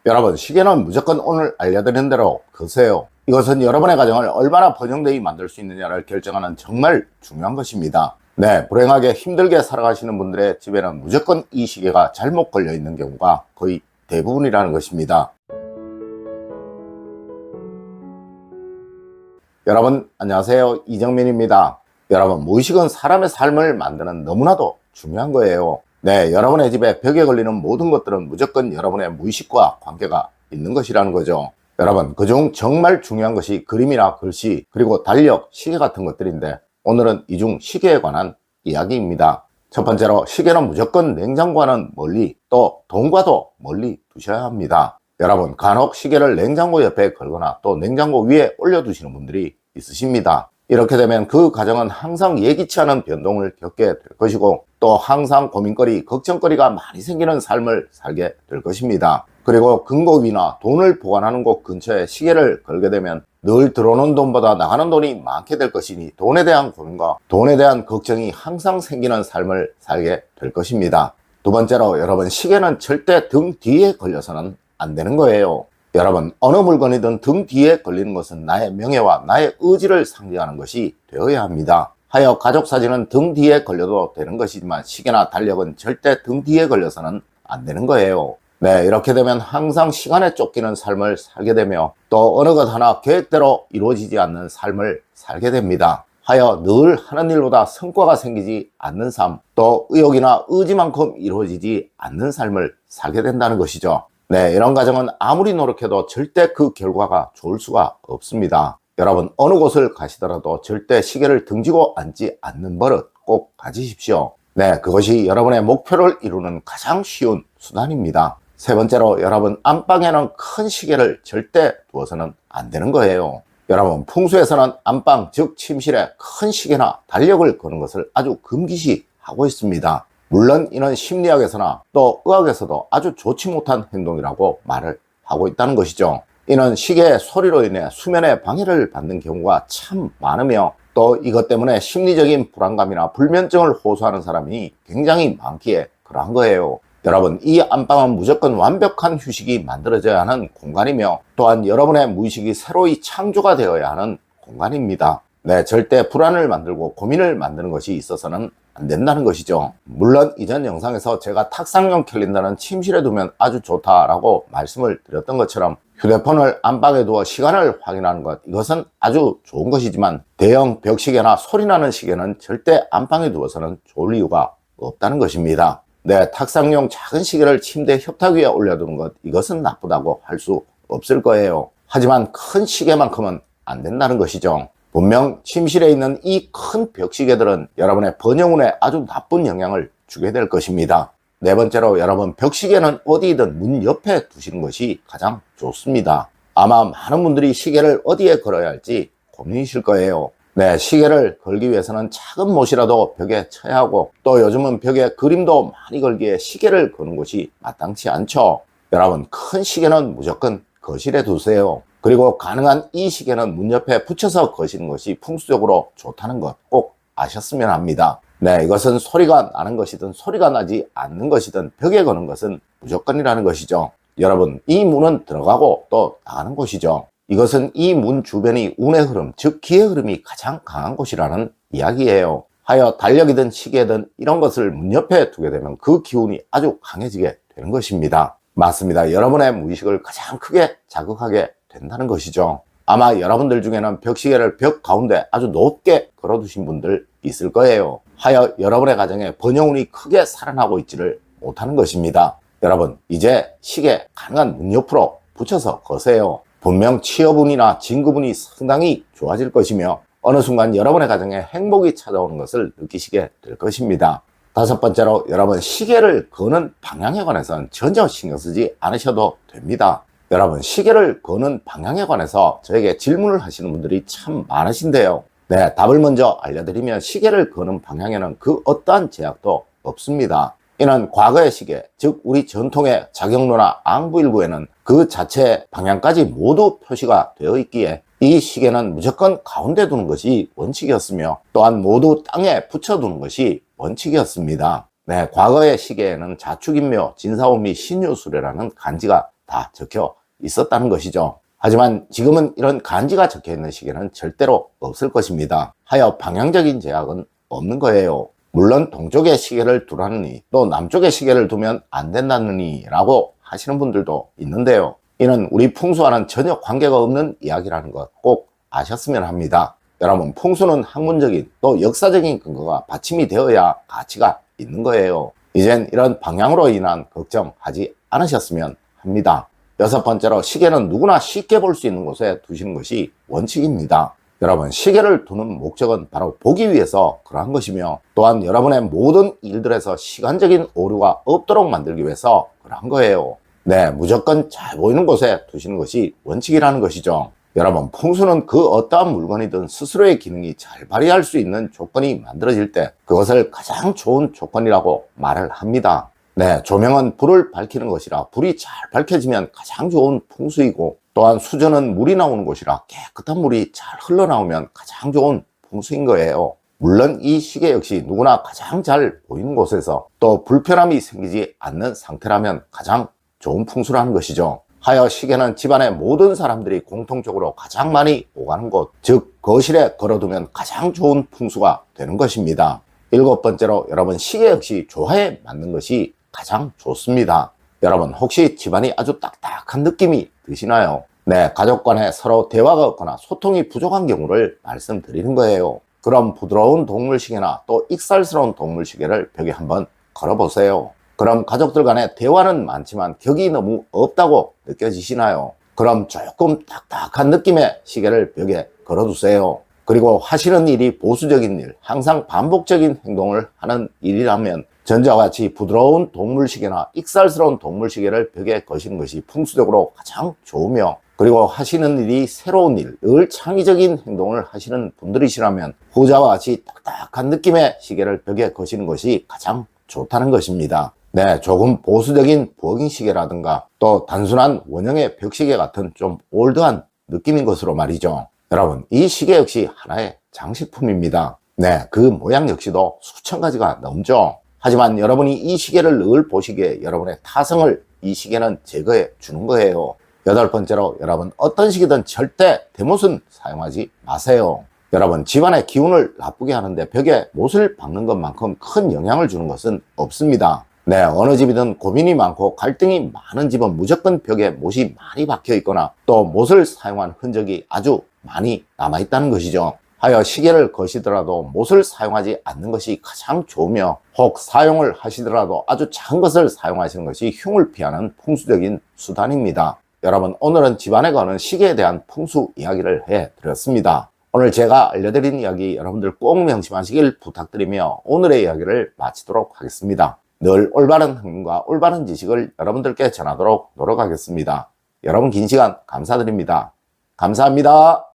여러분, 시계는 무조건 오늘 알려드린 대로 거세요. 이것은 여러분의 가정을 얼마나 번영되게 만들 수 있느냐를 결정하는 정말 중요한 것입니다. 네, 불행하게 힘들게 살아가시는 분들의 집에는 무조건 이 시계가 잘못 걸려 있는 경우가 거의 대부분이라는 것입니다. 여러분 안녕하세요, 이정민입니다. 여러분, 무의식은 사람의 삶을 만드는 너무나도 중요한 거예요. 네, 여러분의 집에 벽에 걸리는 모든 것들은 무조건 여러분의 무의식과 관계가 있는 것이라는 거죠. 여러분, 그중 정말 중요한 것이 그림이나 글씨, 그리고 달력, 시계 같은 것들인데, 오늘은 이 중 시계에 관한 이야기입니다. 첫 번째로, 시계는 무조건 냉장고와는 멀리, 또 돈과도 멀리 두셔야 합니다. 여러분, 간혹 시계를 냉장고 옆에 걸거나 또 냉장고 위에 올려두시는 분들이 있으십니다. 이렇게 되면 그 가정은 항상 예기치 않은 변동을 겪게 될 것이고, 또 항상 고민거리, 걱정거리가 많이 생기는 삶을 살게 될 것입니다. 그리고 금고 위나 돈을 보관하는 곳 근처에 시계를 걸게 되면 늘 들어오는 돈보다 나가는 돈이 많게 될 것이니 돈에 대한 고민과 돈에 대한 걱정이 항상 생기는 삶을 살게 될 것입니다. 두 번째로, 여러분, 시계는 절대 등 뒤에 걸려서는 안 되는 거예요. 여러분, 어느 물건이든 등 뒤에 걸리는 것은 나의 명예와 나의 의지를 상징하는 것이 되어야 합니다. 하여 가족 사진은 등 뒤에 걸려도 되는 것이지만 시계나 달력은 절대 등 뒤에 걸려서는 안 되는 거예요. 네, 이렇게 되면 항상 시간에 쫓기는 삶을 살게 되며 또 어느 것 하나 계획대로 이루어지지 않는 삶을 살게 됩니다. 하여 늘 하는 일보다 성과가 생기지 않는 삶, 또 의욕이나 의지만큼 이루어지지 않는 삶을 살게 된다는 것이죠. 네, 이런 가정은 아무리 노력해도 절대 그 결과가 좋을 수가 없습니다. 여러분, 어느 곳을 가시더라도 절대 시계를 등지고 앉지 않는 버릇 꼭 가지십시오. 네, 그것이 여러분의 목표를 이루는 가장 쉬운 수단입니다. 세 번째로, 여러분, 안방에는 큰 시계를 절대 두어서는 안 되는 거예요. 여러분, 풍수에서는 안방, 즉 침실에 큰 시계나 달력을 거는 것을 아주 금기시하고 있습니다. 물론 이는 심리학에서나 또 의학에서도 아주 좋지 못한 행동이라고 말을 하고 있다는 것이죠. 이는 시계의 소리로 인해 수면에 방해를 받는 경우가 참 많으며 또 이것 때문에 심리적인 불안감이나 불면증을 호소하는 사람이 굉장히 많기에 그러한 거예요. 여러분, 이 안방은 무조건 완벽한 휴식이 만들어져야 하는 공간이며 또한 여러분의 무의식이 새로이 창조가 되어야 하는 공간입니다. 네, 절대 불안을 만들고 고민을 만드는 것이 있어서는 안 된다는 것이죠. 물론 이전 영상에서 제가 탁상용 캘린더는 침실에 두면 아주 좋다라고 말씀을 드렸던 것처럼 휴대폰을 안방에 두어 시간을 확인하는 것, 이것은 아주 좋은 것이지만 대형 벽시계나 소리나는 시계는 절대 안방에 두어서는 좋을 이유가 없다는 것입니다. 네, 탁상용 작은 시계를 침대 협탁 위에 올려두는 것, 이것은 나쁘다고 할 수 없을 거예요. 하지만 큰 시계만큼은 안 된다는 것이죠. 분명 침실에 있는 이 큰 벽시계들은 여러분의 번영운에 아주 나쁜 영향을 주게 될 것입니다. 네 번째로, 여러분, 벽시계는 어디든 문 옆에 두시는 것이 가장 좋습니다. 아마 많은 분들이 시계를 어디에 걸어야 할지 고민이실 거예요. 네, 시계를 걸기 위해서는 작은 못이라도 벽에 쳐야 하고 또 요즘은 벽에 그림도 많이 걸기에 시계를 거는 곳이 마땅치 않죠. 여러분, 큰 시계는 무조건 거실에 두세요. 그리고 가능한 이 시계는 문 옆에 붙여서 거시는 것이 풍수적으로 좋다는 것 꼭 아셨으면 합니다. 네, 이것은 소리가 나는 것이든 소리가 나지 않는 것이든 벽에 거는 것은 무조건이라는 것이죠. 여러분, 이 문은 들어가고 또 나가는 곳이죠. 이것은 이 문 주변이 운의 흐름, 즉 기의 흐름이 가장 강한 곳이라는 이야기예요. 하여 달력이든 시계든 이런 것을 문 옆에 두게 되면 그 기운이 아주 강해지게 되는 것입니다. 맞습니다. 여러분의 무의식을 가장 크게 자극하게 된다는 것이죠. 아마 여러분들 중에는 벽시계를 벽 가운데 아주 높게 걸어두신 분들 있을 거예요. 하여 여러분의 가정에 번영운이 크게 살아나고 있지를 못하는 것입니다. 여러분, 이제 시계 가능한 문 옆으로 붙여서 거세요. 분명 취업운이나 진급운이 상당히 좋아질 것이며 어느 순간 여러분의 가정에 행복이 찾아오는 것을 느끼시게 될 것입니다. 다섯 번째로, 여러분, 시계를 거는 방향에 관해서는 전혀 신경 쓰지 않으셔도 됩니다. 여러분, 시계를 거는 방향에 관해서 저에게 질문을 하시는 분들이 참 많으신데요. 네, 답을 먼저 알려드리면 시계를 거는 방향에는 그 어떠한 제약도 없습니다. 이는 과거의 시계, 즉 우리 전통의 자경로나 앙부일구에는 그 자체 방향까지 모두 표시가 되어 있기에 이 시계는 무조건 가운데 두는 것이 원칙이었으며 또한 모두 땅에 붙여두는 것이 원칙이었습니다. 네, 과거의 시계에는 자축인묘, 진사오미, 신유수레라는 간지가 다 적혀 있었다는 것이죠. 하지만 지금은 이런 간지가 적혀 있는 시계는 절대로 없을 것입니다. 하여 방향적인 제약은 없는 거예요. 물론 동쪽에 시계를 두라느니 또 남쪽에 시계를 두면 안 된다느니 라고 하시는 분들도 있는데요. 이는 우리 풍수와는 전혀 관계가 없는 이야기라는 것 꼭 아셨으면 합니다. 여러분, 풍수는 학문적인 또 역사적인 근거가 받침이 되어야 가치가 있는 거예요. 이젠 이런 방향으로 인한 걱정하지 않으셨으면 합니다. 여섯 번째로, 시계는 누구나 쉽게 볼 수 있는 곳에 두시는 것이 원칙입니다. 여러분, 시계를 두는 목적은 바로 보기 위해서 그러한 것이며, 또한 여러분의 모든 일들에서 시간적인 오류가 없도록 만들기 위해서 그러한 거예요. 네, 무조건 잘 보이는 곳에 두시는 것이 원칙이라는 것이죠. 여러분, 풍수는 그 어떠한 물건이든 스스로의 기능이 잘 발휘할 수 있는 조건이 만들어질 때 그것을 가장 좋은 조건이라고 말을 합니다. 네, 조명은 불을 밝히는 것이라 불이 잘 밝혀지면 가장 좋은 풍수이고, 또한 수전은 물이 나오는 곳이라 깨끗한 물이 잘 흘러나오면 가장 좋은 풍수인 거예요. 물론 이 시계 역시 누구나 가장 잘 보이는 곳에서 또 불편함이 생기지 않는 상태라면 가장 좋은 풍수라는 것이죠. 하여 시계는 집안의 모든 사람들이 공통적으로 가장 많이 오가는 곳, 즉 거실에 걸어두면 가장 좋은 풍수가 되는 것입니다. 일곱 번째로, 여러분, 시계 역시 조화에 맞는 것이 가장 좋습니다. 여러분, 혹시 집안이 아주 딱딱한 느낌이 드시나요? 네, 가족 간에 서로 대화가 없거나 소통이 부족한 경우를 말씀드리는 거예요. 그럼 부드러운 동물시계나 또 익살스러운 동물시계를 벽에 한번 걸어보세요. 그럼 가족들 간에 대화는 많지만 격이 너무 없다고 느껴지시나요? 그럼 조금 딱딱한 느낌의 시계를 벽에 걸어두세요. 그리고 하시는 일이 보수적인 일, 항상 반복적인 행동을 하는 일이라면 전자와 같이 부드러운 동물시계나 익살스러운 동물시계를 벽에 거시는 것이 풍수적으로 가장 좋으며, 그리고 하시는 일이 새로운 일, 늘 창의적인 행동을 하시는 분들이시라면 후자와 같이 딱딱한 느낌의 시계를 벽에 거시는 것이 가장 좋다는 것입니다. 네, 조금 보수적인 버깅 시계라든가 또 단순한 원형의 벽시계 같은 좀 올드한 느낌인 것으로 말이죠. 여러분, 이 시계 역시 하나의 장식품입니다. 네, 그 모양 역시도 수천 가지가 넘죠. 하지만 여러분이 이 시계를 늘 보시기에 여러분의 타성을 이 시계는 제거해 주는 거예요. 여덟 번째로, 여러분, 어떤 시기든 절대 대못은 사용하지 마세요. 여러분, 집안의 기운을 나쁘게 하는데 벽에 못을 박는 것만큼 큰 영향을 주는 것은 없습니다. 네, 어느 집이든 고민이 많고 갈등이 많은 집은 무조건 벽에 못이 많이 박혀 있거나 또 못을 사용한 흔적이 아주 많이 남아있다는 것이죠. 하여 시계를 거시더라도 못을 사용하지 않는 것이 가장 좋으며, 혹 사용을 하시더라도 아주 작은 것을 사용하시는 것이 흉을 피하는 풍수적인 수단입니다. 여러분, 오늘은 집안에 거는 시계에 대한 풍수 이야기를 해드렸습니다. 오늘 제가 알려드린 이야기 여러분들 꼭 명심하시길 부탁드리며 오늘의 이야기를 마치도록 하겠습니다. 늘 올바른 학문과 올바른 지식을 여러분들께 전하도록 노력하겠습니다. 여러분, 긴 시간 감사드립니다. 감사합니다.